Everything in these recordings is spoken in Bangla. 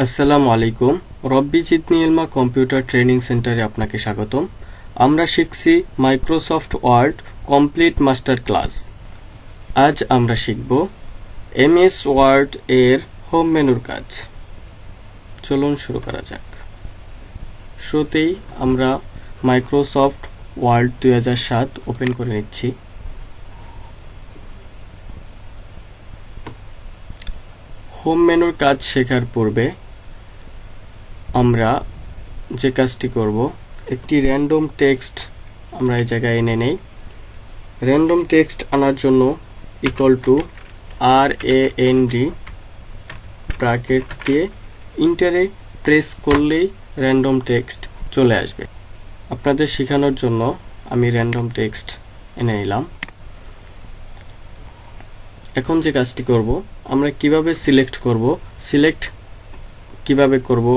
আসসালামু আলাইকুম robbizidniilma কম্পিউটার ট্রেনিং সেন্টারে আপনাকে স্বাগতম। আমরা শিখছি Microsoft Word complete master class. আজ আমরা শিখব এমএস ওয়ার্ড এর হোম মেনুর কাজ। চলুন শুরু করা যাক। শুরুতেই আমরা মাইক্রোসফট ওয়ার্ড 2007 ওপেন করে নিচ্ছি। হোম মেনুর কাজ শেখার পূর্বে আমরা যে কাজটি করব, একটি র্যান্ডম টেক্সট আমরা এই জায়গায় এনে নেই। র্যান্ডম টেক্সট আনার জন্য ইকুয়াল টু RAND ব্র্যাকেট দিয়ে ইন্টারে প্রেস করলেই র্যান্ডম টেক্সট চলে আসবে। আপনাদের শেখানোর জন্য আমি র্যান্ডম টেক্সট এনে নিলাম। এখন যে কাজটি করব, আমরা কিভাবে সিলেক্ট করব, সিলেক্ট কিভাবে করব,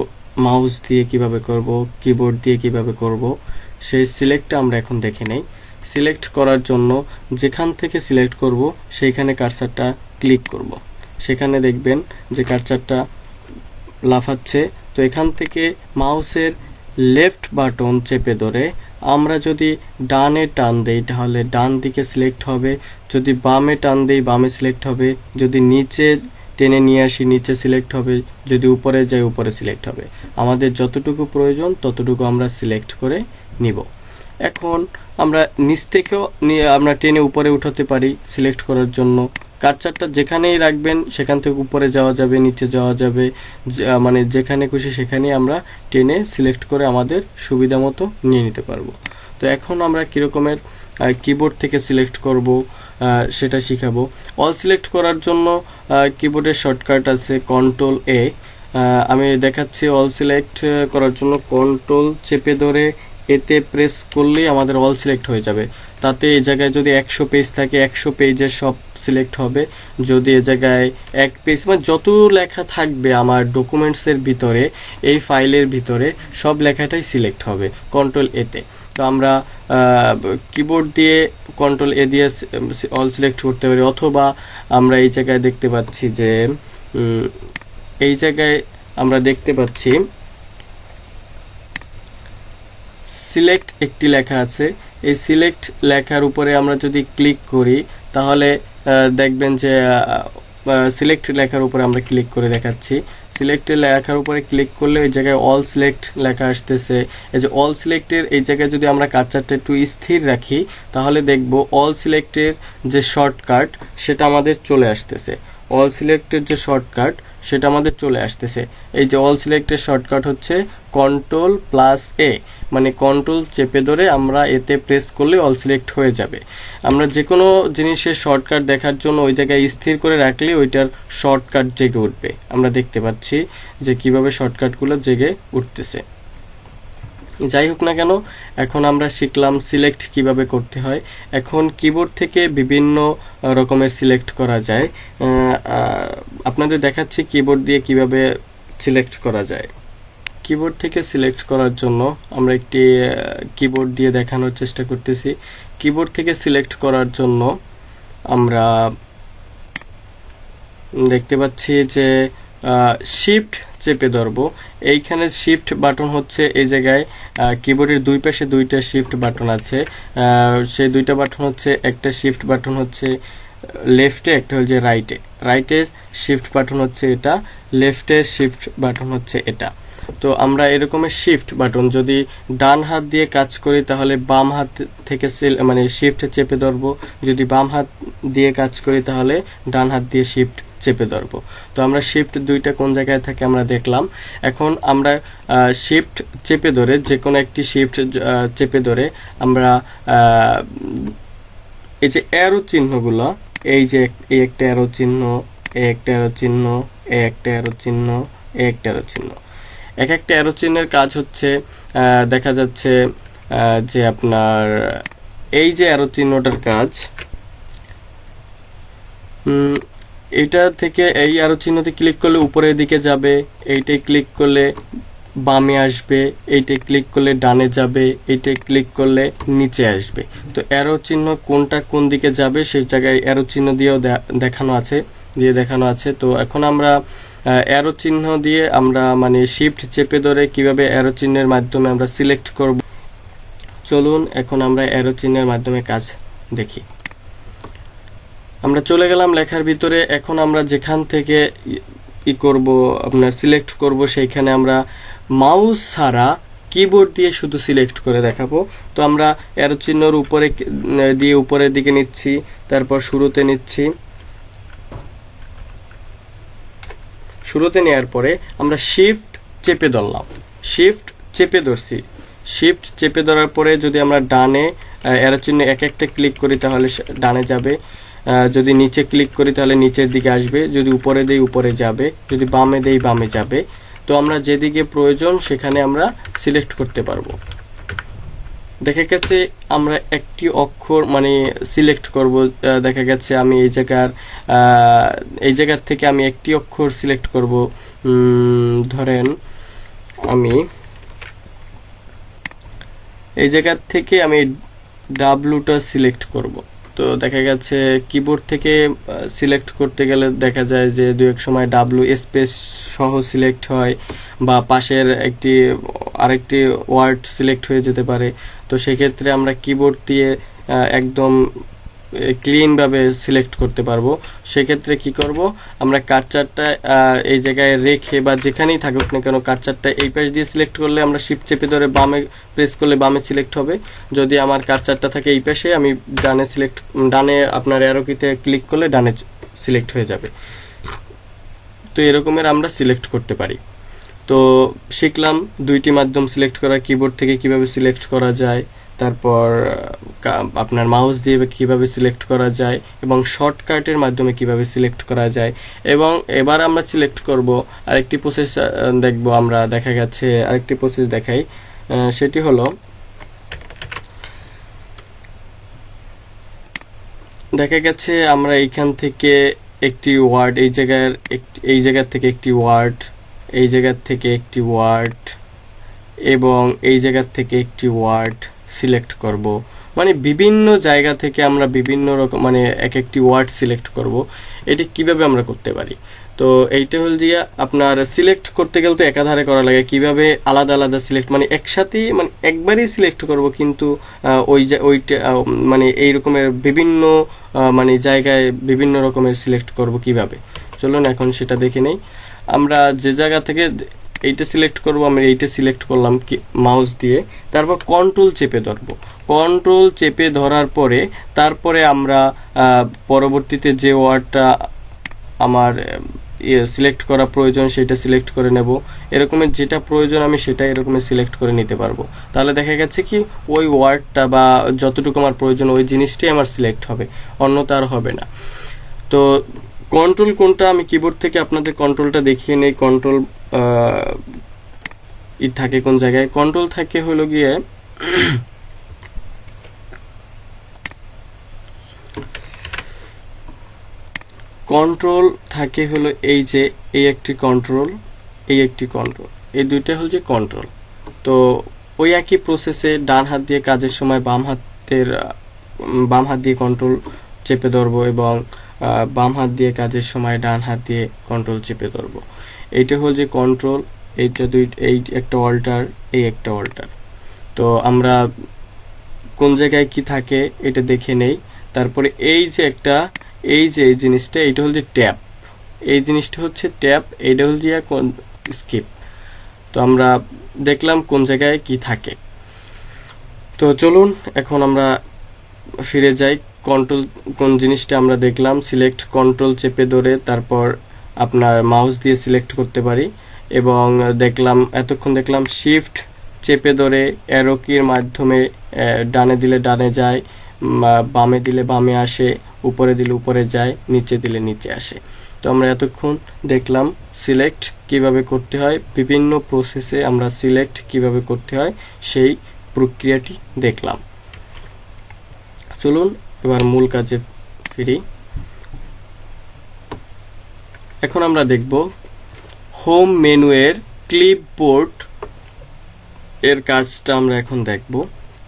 মাউস দিয়ে কিভাবে করব, কিবোর্ড দিয়ে কিভাবে করব, সেই সিলেক্টটা আমরা এখন দেখে নেই। সিলেক্ট করার জন্য যেখান থেকে সিলেক্ট করব সেইখানে কার্সারটা ক্লিক করব। সেখানে দেখবেন যে কার্সারটা লাফাচ্ছে। তো এখান থেকে মাউসের লেফট বাটন চেপে ধরে আমরা যদি ডানে টান দেই তাহলে ডান দিকে সিলেক্ট হবে, যদি বামে টান দেই বামে সিলেক্ট হবে, যদি নিচে টেনে নিয়ে আসি নিচে সিলেক্ট হবে, যদি উপরে যাই উপরে সিলেক্ট হবে। আমাদের যতটুকু প্রয়োজন ততটুকু আমরা সিলেক্ট করে নিব। এখন আমরা নিচ থেকেও আমরা টেনে উপরে উঠাতে পারি সিলেক্ট করার জন্য। কার্সারটা যেখানেই রাখবেন সেখান থেকে উপরে যাওয়া যাবে, নিচে যাওয়া যাবে, মানে যেখানে খুশি সেখানেই আমরা টেনে সিলেক্ট করে আমাদের সুবিধা মতো নিয়ে নিতে পারবো। তো এখন আমরা কীরকমের কিবোর্ড থেকে সিলেক্ট করব সেটা শিখাবো। অল সিলেক্ট করার জন্য কিবোর্ডের শর্টকাট আছে Ctrl+A। আমি দেখাচ্ছি। অল সিলেক্ট করার জন্য কন্ট্রোল চেপে ধরে এতে প্রেস করলেই আমাদের অল সিলেক্ট হয়ে যাবে। তাতে এই জায়গায় যদি 100 পেজ থাকে 100 পেজের সব সিলেক্ট হবে। যদি এ জায়গায় 1 পেজ মানে যত লেখা থাকবে আমার ডকুমেন্টসের ভিতরে, এই ফাইলের ভিতরে সব লেখাটাই সিলেক্ট হবে Ctrl+A-তে। তো আমরা কিবোর্ড দিয়ে Ctrl+A দিয়ে অল সিলেক্ট করতে পারি, অথবা আমরা এই জায়গায় দেখতে পাচ্ছি যে এই জায়গায় আমরা দেখতে পাচ্ছি সিলেক্ট একটি লেখা আছে। এই সিলেক্ট লেখার উপরে আমরা যদি ক্লিক করি তাহলে দেখবেন যে সিলেক্ট লেখার উপরে আমরা ক্লিক করে দেখাচ্ছি। সিলেক্টের লেখার উপরে ক্লিক করলে ওই জায়গায় অল সিলেক্ট লেখা আসতেছে। এই যে অল সিলেক্টের এই জায়গায় যদি আমরা কার্সারটা একটু স্থির রাখি তাহলে দেখব অল সিলেক্টের যে শর্টকাট সেটা আমাদের চলে আসতেছে। অল সিলেক্টের যে শর্টকাট সেটা আমাদের চলে আসতেছে। এই যে অল সিলেক্টের শর্টকাট হচ্ছে Ctrl+A, মানে কন্ট্রোল চেপে ধরে আমরা এতে প্রেস করলে অল সিলেক্ট হয়ে যাবে। আমরা যে কোনো জিনিসের শর্টকাট দেখার জন্য ওই জায়গায় স্থির করে রাখলে ওইটার শর্টকাট জেগে উঠবে। আমরা দেখতে পাচ্ছি যে কিভাবে শর্টকাটগুলো জেগে উঠতেছে। যাই হোক না কেন, এখন আমরা শিখলাম সিলেক্ট কিভাবে করতে হয়। এখন কিবোর্ড থেকে বিভিন্ন রকমের সিলেক্ট করা যায়। আপনাদের দেখাচ্ছি কিবোর্ড দিয়ে কিভাবে সিলেক্ট করা যায়। কিবোর্ড থেকে সিলেক্ট করার জন্য আমরা একটি কিবোর্ড দিয়ে দেখানোর চেষ্টা করতেছি। কিবোর্ড থেকে সিলেক্ট করার জন্য আমরা দেখতে পাচ্ছি যে শিফট চেপে ধরবো। এইখানে শিফট বাটন হচ্ছে এই জায়গায় কিবোর্ডের দুই পাশে দুইটা শিফট বাটন আছে। সেই দুইটা বাটন হচ্ছে, একটা শিফট বাটন হচ্ছে লেফটে, একটা হচ্ছে রাইটে। রাইটের শিফট বাটন হচ্ছে এটা, লেফটের শিফট বাটন হচ্ছে এটা। তো আমরা এরকমের শিফট বাটন যদি ডান হাত দিয়ে কাজ করি তাহলে বাম হাত থেকে মানে শিফট চেপে ধরবো, যদি বাম হাত দিয়ে কাজ করি তাহলে ডান হাত দিয়ে শিফট চেপে ধরবো। তো আমরা শিফট দুইটা কোন জায়গায় থাকে আমরা দেখলাম। এখন আমরা শিফট চেপে ধরে যে কোনো একটি শিফট চেপে ধরে আমরা এই যে অ্যারো চিহ্নগুলো, এই যে এই একটা অ্যারো চিহ্ন, এই একটা অ্যারো চিহ্ন, এই একটা অ্যারো চিহ্ন, এই একটা অ্যারো চিহ্ন, এক একটা অ্যারো চিহ্নের কাজ হচ্ছে দেখা যাচ্ছে যে আপনার এই যে অ্যারো চিহ্নটার কাজ, এইটা থেকে এই অ্যারো চিহ্নতে ক্লিক করলে উপরের দিকে যাবে, এইটাই ক্লিক করলে বামে আসবে, এইটাই ক্লিক করলে ডানে যাবে, এইটাই ক্লিক করলে নিচে আসবে। তো অ্যারো চিহ্ন কোনটা কোন দিকে যাবে সেই জায়গায় অ্যারো চিহ্ন দিয়েও দেখানো আছে। তো এখন আমরা অ্যারো চিহ্ন দিয়ে আমরা মানে শিফট চেপে ধরে কিভাবে অ্যারো চিহ্নের মাধ্যমে আমরা সিলেক্ট করব। চলুন এখন আমরা অ্যারো চিহ্নের মাধ্যমে কাজ দেখি। আমরা চলে গেলাম লেখার ভিতরে। এখন আমরা যেখান থেকে করব আপনার সিলেক্ট করব সেইখানে আমরা মাউস ছাড়া কিবোর্ড দিয়ে শুধু সিলেক্ট করে দেখাবো। তো আমরা অ্যারো চিহ্নর উপরে দিয়ে উপরের দিকে নিচ্ছি, তারপর শুরুতে নিচ্ছি। শুরুতে নেওয়ার পরে আমরা শিফট চেপে ধরলাম, শিফট চেপে ধরছি। শিফট চেপে ধরার পরে যদি আমরা ডানে অ্যারো চিহ্ন এক একটা ক্লিক করি তাহলে ডানে যাবে, যদি নিচে ক্লিক করি তাহলে নিচের দিকে আসবে, যদি উপরে দেই উপরে যাবে, যদি বামে দেই বামে যাবে। তো আমরা যেদিকে প্রয়োজন সেখানে আমরা সিলেক্ট করতে পারবো। দেখা গেছে আমরা একটি অক্ষর মানে সিলেক্ট করব, দেখা গেছে আমি এই জায়গার থেকে আমি একটি অক্ষর সিলেক্ট করব। ধরেন আমি এই জায়গার থেকে আমি ডাব্লুটা সিলেক্ট করব। তো দেখা গেছে কিবোর্ড থেকে সিলেক্ট করতে গেলে দেখা যায় যে দু এক সময় ডাব্লু স্পেস সহ সিলেক্ট হয় বা পাশের আরেকটি ওয়ার্ড সিলেক্ট হয়ে যেতে পারে। তো সেক্ষেত্রে আমরা কিবোর্ড দিয়ে একদম ক্লিনভাবে সিলেক্ট করতে পারবো। সেক্ষেত্রে কি করব, আমরা কার্সারটা এই জায়গায় রেখে বা যেখানেই থাকুক না কেন কার্সারটা এই পাশ দিয়ে সিলেক্ট করলে আমরা শিফট চেপে ধরে বামে প্রেস করলে বামে সিলেক্ট হবে। যদি আমার কার্সারটা থাকে এই পাশে আমি ডানে আপনার অ্যারো কিতে ক্লিক করলে ডানে সিলেক্ট হয়ে যাবে। তো এরকমের আমরা সিলেক্ট করতে পারি। তো শিখলাম দুইটি মাধ্যম সিলেক্ট করা, কিবোর্ড থেকে কিভাবে সিলেক্ট করা যায়, তারপর আপনার মাউস দিয়ে কিভাবে সিলেক্ট করা যায় এবং শর্টকাটের মাধ্যমে কিভাবে সিলেক্ট করা যায়। এবং এবার আমরা সিলেক্ট করব আরেকটি প্রসেস দেখব আমরা। দেখা গেছে আরেকটি প্রসেস দেখাই, সেটি হলো দেখা গেছে আমরা এইখান থেকে একটি ওয়ার্ড এই জায়গার থেকে একটি ওয়ার্ড, এই জায়গার থেকে একটি ওয়ার্ড এবং এই জায়গার থেকে একটি ওয়ার্ড সিলেক্ট করব। মানে বিভিন্ন জায়গা থেকে আমরা বিভিন্ন রকম মানে এক একটি ওয়ার্ড সিলেক্ট করব। এটি কিভাবে আমরা করতে পারি? তো এইটা হল যে আপনার সিলেক্ট করতে গেলে তো একাধারে করা লাগে, কিভাবে আলাদা আলাদা সিলেক্ট মানে একসাথেই মানে একবারেই সিলেক্ট করব, কিন্তু ওইটা মানে এই রকমের বিভিন্ন মানে জায়গায় বিভিন্ন রকমের সিলেক্ট করব কিভাবে। চলুন এখন সেটা দেখে নেই। আমরা যে জায়গা থেকে এইটা সিলেক্ট করব, আমি এইটা সিলেক্ট করলাম কি মাউস দিয়ে, তারপর কন্ট্রোল চেপে ধরবো। কন্ট্রোল চেপে ধরার পরে তারপরে আমরা পরবর্তীতে যে ওয়ার্ডটা আমার সিলেক্ট করা প্রয়োজন সেটা সিলেক্ট করে নেব। এরকমের যেটা প্রয়োজন আমি সেটা এরকমের সিলেক্ট করে নিতে পারবো। তাহলে দেখা গেছে কি ওই ওয়ার্ডটা বা যতটুকু আমার প্রয়োজন ওই জিনিসটাই আমার সিলেক্ট হবে, অন্যটা আর হবে না। তো কন্ট্রোল কোনটা আমি কিবোর্ড থেকে আপনাদের কন্ট্রোলটা দেখিয়ে নেই। কন্ট্রোল থাকে কোন জায়গায়? কন্ট্রোল থাকে হলো গিয়ে কন্ট্রোল থাকে হলো এই যে এই একটি কন্ট্রোল, এই একটি কন্ট্রোল, এই দুইটা হল যে কন্ট্রোল। তো ওই একই প্রসেসে ডান হাত দিয়ে কাজের সময় বাম হাত দিয়ে কন্ট্রোল চেপে ধরবো এবং বাম হাত দিয়ে কাজের সময় ডান হাত দিয়ে কন্ট্রোল চেপে ধরবো। এইটা হল যে কন্ট্রোল, এই একটা অল্টার, এই একটা অল্টার। তো আমরা কোন জায়গায় কি থাকে এটা দেখে নেই। তারপরে এই যে জিনিসটা এইটা হল যে ট্যাব, এই জিনিসটা হচ্ছে ট্যাব, এইটা হল যে স্কিপ। তো আমরা দেখলাম কোন জায়গায় কি থাকে। তো চলুন এখন আমরা ফিরে যাই। কন্ট্রোল কোন জিনিসটা আমরা দেখলাম, সিলেক্ট কন্ট্রোল চেপে ধরে তারপর আপনার মাউস দিয়ে সিলেক্ট করতে পারি। এবং এতক্ষণ দেখলাম শিফট চেপে ধরে অ্যারো কির মাধ্যমে ডানে দিলে ডানে যায়, বামে দিলে বামে আসে, উপরে দিলে উপরে যায়, নিচে দিলে নিচে আসে। তো আমরা এতক্ষণ দেখলাম সিলেক্ট কিভাবে করতে হয়, বিভিন্ন প্রসেসে আমরা সিলেক্ট কিভাবে করতে হয় সেই প্রক্রিয়াটি দেখলাম। চলুন এবার মূল কাজে ফিরি। এখন আমরা দেখব হোম মেনুয়ের ক্লিপবোর্ড এর কাজটা আমরা এখন দেখব।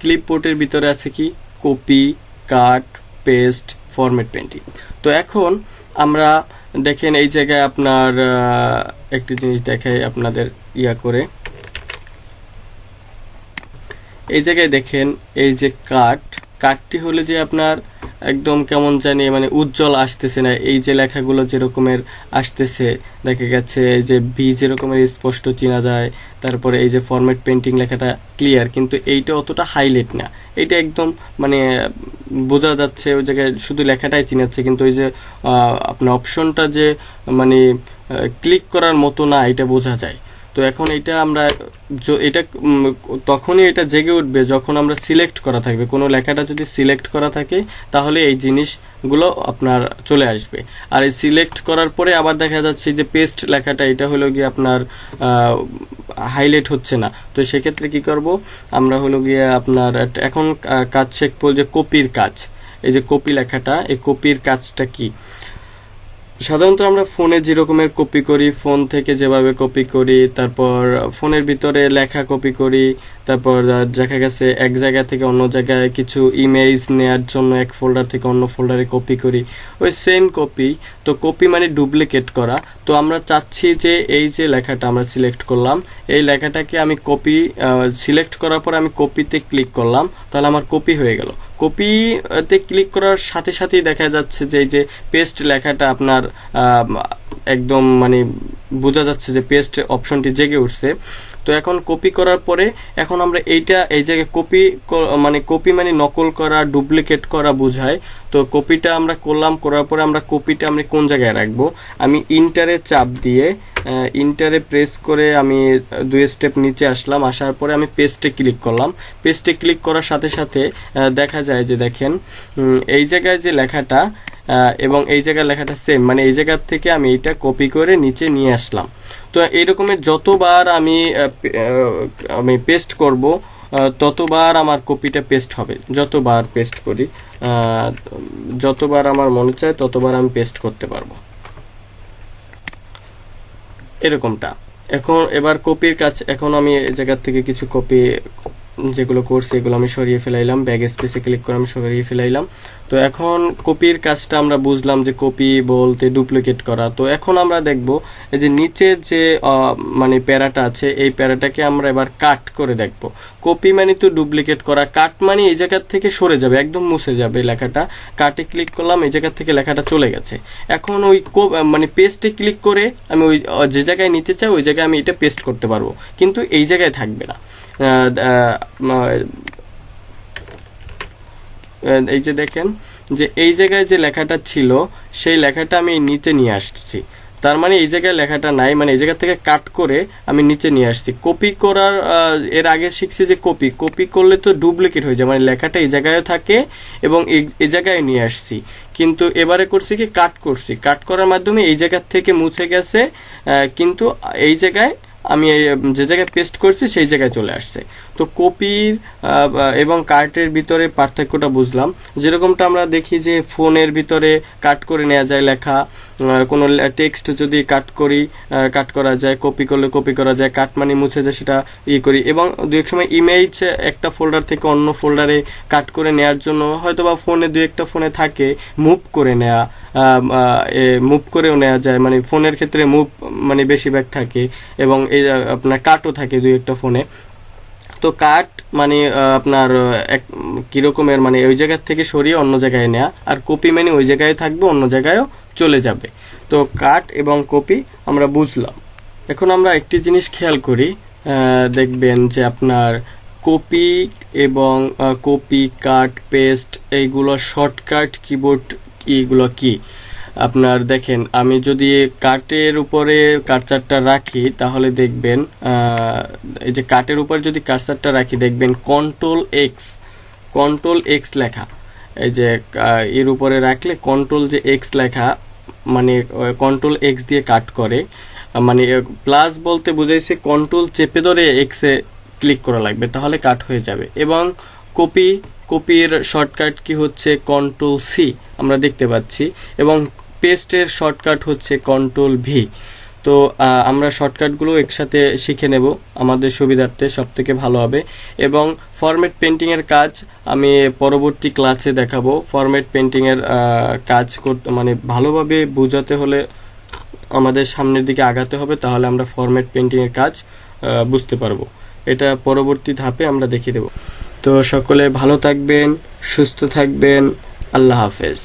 ক্লিপবোর্ডের ভিতরে আছে কি কপি, কাট, পেস্ট, ফরম্যাট পেন্টিং। তো এখন আমরা দেখেন এই জায়গায় আপনার একটি জিনিস দেখাই আপনাদের করে, এই জায়গায় দেখেন এই যে কাটটি হলে যে আপনার একদম কেমন জানি মানে উজ্জ্বল আসতেছে না, এই যে লেখাগুলো যেরকমের আসতেছে দেখা গেছে যে বি যেরকমের স্পষ্ট চেনা যায়, তারপরে এই যে ফরম্যাট পেন্টিং লেখাটা ক্লিয়ার, কিন্তু এইটা অতটা হাইলাইট না, এইটা একদম মানে বোঝা যাচ্ছে ওই জায়গায় শুধু লেখাটাই চিনাচ্ছে, কিন্তু ওই যে আপনার অপশনটা যে মানে ক্লিক করার মতো না এটা বোঝা যায়। তো এখন এটা আমরা এটা তখনই এটা জেগে উঠবে যখন আমরা সিলেক্ট করা থাকবে, কোনো লেখাটা যদি সিলেক্ট করা থাকে তাহলে এই জিনিসগুলো আপনার চলে আসবে। আর এই সিলেক্ট করার পরে আবার দেখা যাচ্ছে যে পেস্ট লেখাটা এটা হলো গিয়ে আপনার হাইলাইট হচ্ছে না, তো সেক্ষেত্রে কি করব আমরা হলো গিয়ে আপনার এখন কাজ শিখবো যে কপির কাজ। এই যে কপি লেখাটা, এই কপির কাজটা কি? সাধারণত আমরা ফোনে যে রকমের কপি করি, ফোন থেকে যেভাবে কপি করি, তারপর ফোনের ভিতরে লেখা কপি করি, তারপর দেখা গেছে এক জায়গা থেকে অন্য জায়গায় কিছু ইমেজ নেয়ার জন্য এক ফোল্ডার থেকে অন্য ফোল্ডারে কপি করি, ওই সেম কপি। তো কপি মানে ডুপ্লিকেট করা। তো আমরা চাচ্ছি যে এই যে লেখাটা আমরা সিলেক্ট করলাম, এই লেখাটাকে আমি কপি সিলেক্ট করার পর আমি কপিতে ক্লিক করলাম, তাহলে আমার কপি হয়ে গেল। কপিতে ক্লিক করার সাথে সাথেই দেখা যাচ্ছে যে এই যে পেস্ট লেখাটা আপনার একদম মানে বোঝা যাচ্ছে যে পেস্ট অপশনটি জেগে উঠছে। তো এখন কপি করার পরে এখন আমরা এইটা এই জায়গায় কপি মানে নকল করা, ডুপ্লিকেট করা বোঝায়। তো কপিটা আমরা করলাম, করার পরে আমরা কপিটা আমি কোন জায়গায় রাখবো, আমি ইন্টারে চাপ দিয়ে ইন্টারে প্রেস করে আমি 2 স্টেপ নিচে আসলাম, আসার পরে আমি পেস্টে ক্লিক করলাম। পেস্টে ক্লিক করার সাথে সাথে দেখা যায় যে দেখেন এই জায়গায় যে লেখাটা এবং এই জায়গার লেখাটা সেম, মানে এই জায়গার থেকে আমি এটা কপি করে নিচে নিয়ে আসলাম। তো এইরকমের যতবার আমি পেস্ট করব ততবার আমার কপিটা পেস্ট হবে। যতবার পেস্ট করি, যতবার আমার মনে চায় ততবার আমি পেস্ট করতে পারবো, এরকমটা। এবার কপির কাজ, এখন আমি এই জায়গা থেকে কিছু কপি যেগুলো করছি এগুলো আমি সরিয়ে ফেলাইলাম, ব্যাক স্পেসে ক্লিক করে আমি সরিয়ে ফেলাইলাম। তো এখন কপির কাজটা আমরা বুঝলাম যে কপি বলতে ডুপ্লিকেট করা। তো এখন আমরা দেখব এই যে নিচের যে মানে প্যারাটা আছে, এই প্যারাটাকে আমরা এবার কাট করে দেখব। কপি মানে তো ডুপ্লিকেট করা, কাট মানে এই জায়গার থেকে সরে যাবে, একদম মুছে যাবে লেখাটা। কাটে ক্লিক করলাম, এই জায়গার থেকে লেখাটা চলে গেছে। এখন ওই মানে পেস্টে ক্লিক করে আমি ওই যে জায়গায় নিতে চাই ওই জায়গায় আমি এটা পেস্ট করতে পারবো, কিন্তু এই জায়গায় থাকবে না। এই যে দেখেন যে এই জায়গায় যে লেখাটা ছিল সেই লেখাটা আমি নিচে নিয়ে আসছি, তার মানে এই জায়গায় লেখাটা নাই, মানে এই জায়গা থেকে কাট করে আমি নিচে নিয়ে আসছি। কপি করার এর আগে শিখছি যে কপি করলে তো ডুপ্লিকেট হয়ে যায়, মানে লেখাটা এই জায়গায় থাকে এবং এই জায়গায় নিয়ে আসছি, কিন্তু এবারে করছি কি কাট করার মাধ্যমে এই জায়গা থেকে মুছে গেছে, কিন্তু এই জায়গায় আমি যে জায়গায় পেস্ট করছি সেই জায়গায় চলে আসছে। তো কপির এবং কার্টের ভিতরে পার্থক্যটা বুঝলাম। যেরকমটা আমরা দেখি যে ফোনের ভিতরে কাট করে নেওয়া যায় লেখা, কোনো টেক্সট যদি কাট করা যায়, কপি করলে কপি করা যায়, কাট মানে মুছে যায় সেটা করি। এবং দু এক সময় ইমেজ একটা ফোল্ডার থেকে অন্য ফোল্ডারে কাট করে নেওয়ার জন্য হয়তো বা ফোনে দু একটা ফোনে থাকে মুভ করেও নেওয়া যায়, মানে ফোনের ক্ষেত্রে মুভ মানে বেশিরভাগ থাকে, এবং এই আপনার কাটও থাকে দু একটা ফোনে। তো কাট মানে আপনার কীরকমের মানে ওই জায়গার থেকে সরিয়ে অন্য জায়গায় নেওয়া, আর কপি মানে ওই জায়গায় থাকবে অন্য জায়গায়ও চলে যাবে। তো কাট এবং কপি আমরা বুঝলাম। এখন আমরা একটি জিনিস খেয়াল করি, দেখবেন যে আপনার কপি এবং কপি, কাট, পেস্ট এইগুলো শর্টকাট কিবোর্ড এইগুলো কি আপনার দেখেন। আমি যদি কাটের উপরে কার্সারটা রাখি তাহলে দেখবেন এই যে কাটের উপর যদি কার্সারটা রাখি দেখবেন কন্ট্রোল এক্স লেখা, এই যে এর উপরে রাখলে কন্ট্রোল যে এক্স লেখা, মানে কন্ট্রোল এক্স দিয়ে কাট করে, মানে প্লাস বলতে বুঝাইছে কন্ট্রোল চেপে ধরে এক্সে ক্লিক করা লাগবে তাহলে কাট হয়ে যাবে। এবং কপির শর্টকাট কি হচ্ছে কন্ট্রোল সি আমরা দেখতে পাচ্ছি, এবং পেস্টের শর্টকাট হচ্ছে কন্ট্রোল ভি। তো আমরা শর্টকাটগুলো একসাথে শিখে নেব আমাদের সুবিধার্থে, সবথেকে ভালো হবে। এবং ফরম্যাট পেন্টিংয়ের কাজ আমি পরবর্তী ক্লাসে দেখাবো। ফরম্যাট পেন্টিংয়ের কাজ করতে মানে ভালোভাবে বোঝাতে হলে আমাদের সামনের দিকে আগাতে হবে, তাহলে আমরা ফরম্যাট পেন্টিংয়ের কাজ বুঝতে পারবো। এটা পরবর্তী ধাপে আমরা দেখিয়ে দেব। তো সকলে ভালো থাকবেন, সুস্থ থাকবেন। আল্লাহ হাফেজ।